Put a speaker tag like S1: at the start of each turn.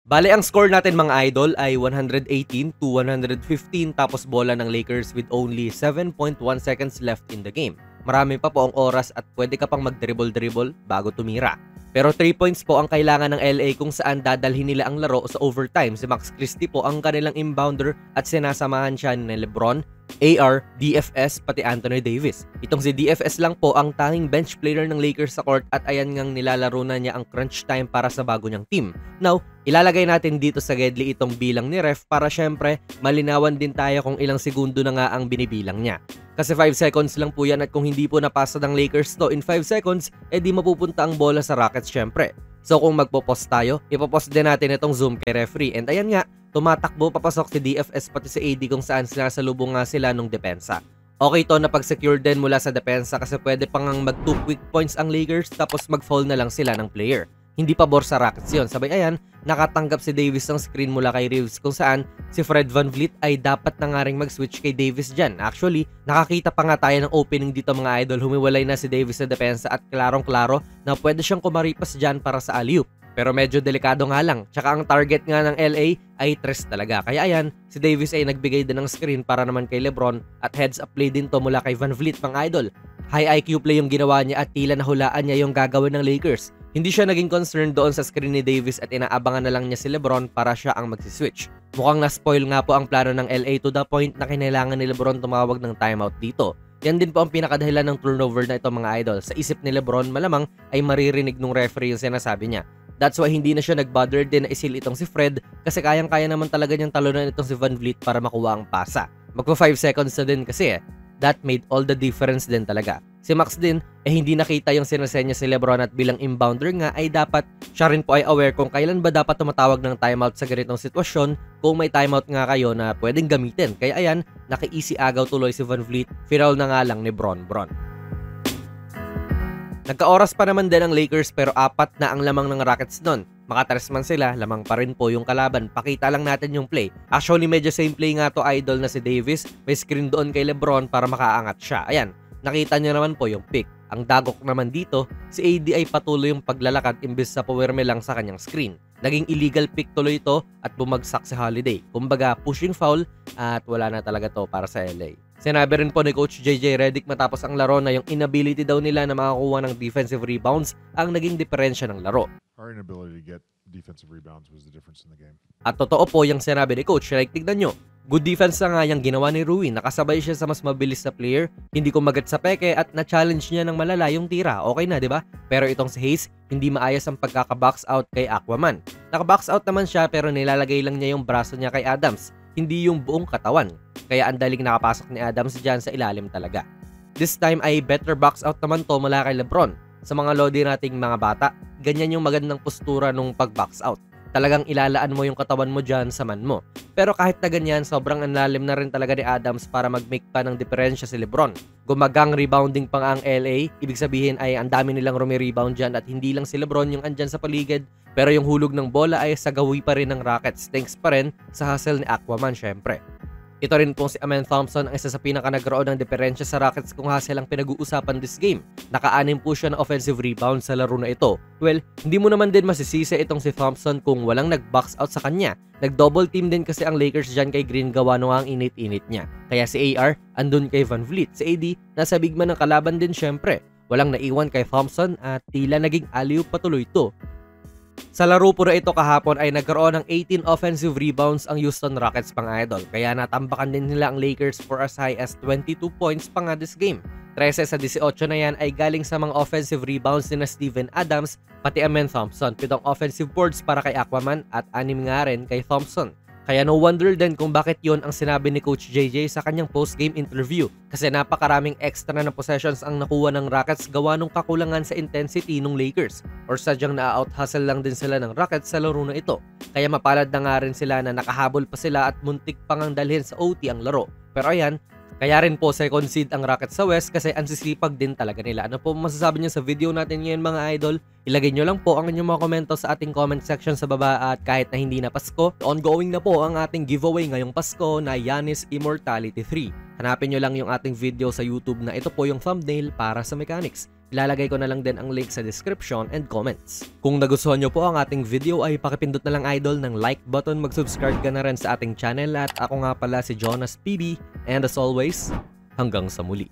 S1: Bale, ang score natin mga idol ay 118 to 115 tapos bola ng Lakers with only 7.1 seconds left in the game. Marami pa po ang oras at pwede ka pang mag-dribble-dribble bago tumira. Pero 3 points po ang kailangan ng LA kung saan dadalhin nila ang laro sa overtime. Si Max Christie po ang kanilang inbounder at sinasamahan siya ni LeBron, AR, DFS, pati Anthony Davis. Itong si DFS lang po ang tanging bench player ng Lakers sa court at ayan ngang nilalaro na niya ang crunch time para sa bago niyang team. Now, ilalagay natin dito sa Gedli itong bilang ni ref para syempre malinawan din tayo kung ilang segundo na nga ang binibilang niya. Kasi 5 seconds lang po yan at kung hindi po napasa ng Lakers to in 5 seconds, di mapupunta ang bola sa Rockets syempre. So kung magpo-post tayo, ipopost din natin itong zoom kay referee. And ayan nga, tumatakbo papasok si DFS pati si AD kung saan sinasalubong nga sila nung depensa. Okay to na pag-secure din mula sa depensa kasi pwede pang mag 2 quick points ang Lakers tapos mag-foul na lang sila ng player. Hindi pabor sa Rockets yun. Sabay ayan, nakatanggap si Davis ng screen mula kay Reeves kung saan si Fred VanVleet ay dapat na nga rin mag-switch kay Davis dyan. Actually, nakakita pa nga tayo ng opening dito mga idol. Humiwalay na si Davis sa depensa at klarong-klaro na pwede siyang kumaripas dyan para sa alley-oop. Pero medyo delikado nga lang. Tsaka ang target nga ng LA ay 3 talaga. Kaya ayan, si Davis ay nagbigay din ng screen para naman kay LeBron at heads up play din to mula kay VanVleet mga idol. High IQ play yung ginawa niya at tila nahulaan niya yung gagawin ng Lakers. Hindi siya naging concerned doon sa screen ni Davis at inaabangan na lang niya si LeBron para siya ang magsiswitch. Mukhang na-spoil nga po ang plano ng LA to the point na kinailangan ni LeBron tumawag ng timeout dito. Yan din po ang pinakadahilan ng turnover na ito mga idol. Sa isip ni LeBron malamang ay maririnig ng referee yung sinasabi niya. That's why hindi na siya nag-bother din na isil itong si Fred kasi kayang-kaya naman talaga niyang talunan itong si VanVleet para makuha ang pasa. Magpa 5 seconds na din kasi that made all the difference din talaga. Si Max din, hindi nakita yung sinasenya si LeBron at bilang inbounder nga ay dapat siya rin po ay aware kung kailan ba dapat tumatawag ng timeout sa ganitong sitwasyon kung may timeout nga kayo na pwedeng gamitin. Kaya ayan, naki-easy agaw tuloy si VanVleet, final na nga lang ni Bron. Nagka-oras pa naman din ang Lakers pero 4 na ang lamang ng Rockets nun. Makatras man sila, lamang pa rin po yung kalaban. Pakita lang natin yung play. Actually, medyo same play nga to idol na si Davis. May screen doon kay LeBron para makaangat siya. Ayan, nakita niyo naman po yung pick. Ang dagok naman dito, si AD ay patuloy yung paglalakad imbes sa puwerme lang sa kanyang screen. Naging illegal pick tuloy ito at bumagsak si Holiday. Kumbaga, pushing foul at wala na talaga to para sa LA. Sinabi rin po ni Coach JJ Redick matapos ang laro na yung inability daw nila na makakuha ng defensive rebounds ang naging diferensya ng laro.
S2: Our inability to get defensive rebounds was the difference in the game.
S1: At totoo po yung sinabi ni Coach. Like, tignan nyo, good defense na nga yung ginawa ni Rui. Nakasabay siya sa mas mabilis na player, hindi kumagat sa peke at na-challenge niya ng malala yung tira. Okay na, di ba? Pero itong si Hayes, hindi maayos ang pagkaka-box out kay Aquaman. Naka-box out naman siya pero nilalagay lang niya yung braso niya kay Adams, hindi yung buong katawan. Kaya ang daling nakapasok ni Adams dyan sa ilalim talaga. This time ay better box out naman to mula kay LeBron. Sa mga lodi nating mga bata, ganyan yung magandang postura nung pag-box out. Talagang ilalaan mo yung katawan mo dyan sa man mo. Pero kahit na ganyan, sobrang anlalim na rin talaga ni Adams para mag-make pa ng diferensya si LeBron. Gumagang rebounding pa nga ang LA, ibig sabihin ay ang dami nilang rumi-rebound dyan at hindi lang si LeBron yung andyan sa paligid. Pero yung hulog ng bola ay sagawi pa rin ng Rockets, thanks pa rin sa hustle ni Aquaman syempre. Ito rin pong si Amen Thompson ang isa sa pinaka-nagroon ng diferensya sa Rockets kung hustle ang pinag-uusapan this game. Naka-6 po siya ng offensive rebound sa laro na ito. Well, hindi mo naman din masisisi itong si Thompson kung walang nag-box out sa kanya. Nag-double team din kasi ang Lakers dyan kay Green gawa nung ang init-init niya. Kaya si AR andun kay VanVleet. Si AD nasa bigman ng kalaban din syempre. Walang naiwan kay Thompson at tila naging alley-oop patuloy ito. Sa laro po na ito kahapon ay nagkaroon ng 18 offensive rebounds ang Houston Rockets pang idol. Kaya natambakan din nila ang Lakers for as high as 22 points pa nga this game. 13 sa 18 na yan ay galing sa mga offensive rebounds ni na Steven Adams pati Amen Thompson. 7 offensive boards para kay Aquaman at 6 nga rin kay Thompson. Kaya no wonder din kung bakit yon ang sinabi ni Coach JJ sa kanyang post-game interview. Kasi napakaraming extra na possessions ang nakuha ng Rockets gawa nung kakulangan sa intensity ng Lakers. Or sadyang na-out-hustle lang din sila ng Rockets sa laro na ito. Kaya mapalad na nga rin sila na nakahabol pa sila at muntik pang ang dalhin sa OT ang laro. Pero ayan, kaya rin po second seed ang Rockets sa West kasi ansisipag din talaga nila. Ano po masasabi niyo sa video natin ngayon mga idol? Ilagay nyo lang po ang inyong mga komento sa ating comment section sa baba at kahit na hindi na Pasko, ongoing na po ang ating giveaway ngayong Pasko na Giannis Immortality 3. Hanapin nyo lang yung ating video sa YouTube na ito po yung thumbnail para sa mechanics. Ilalagay ko na lang din ang link sa description and comments. Kung nagustuhan nyo po ang ating video ay pakipindot na lang idol ng like button, mag-subscribe ka na rin sa ating channel at ako nga pala si Jonas PB and as always, hanggang sa muli.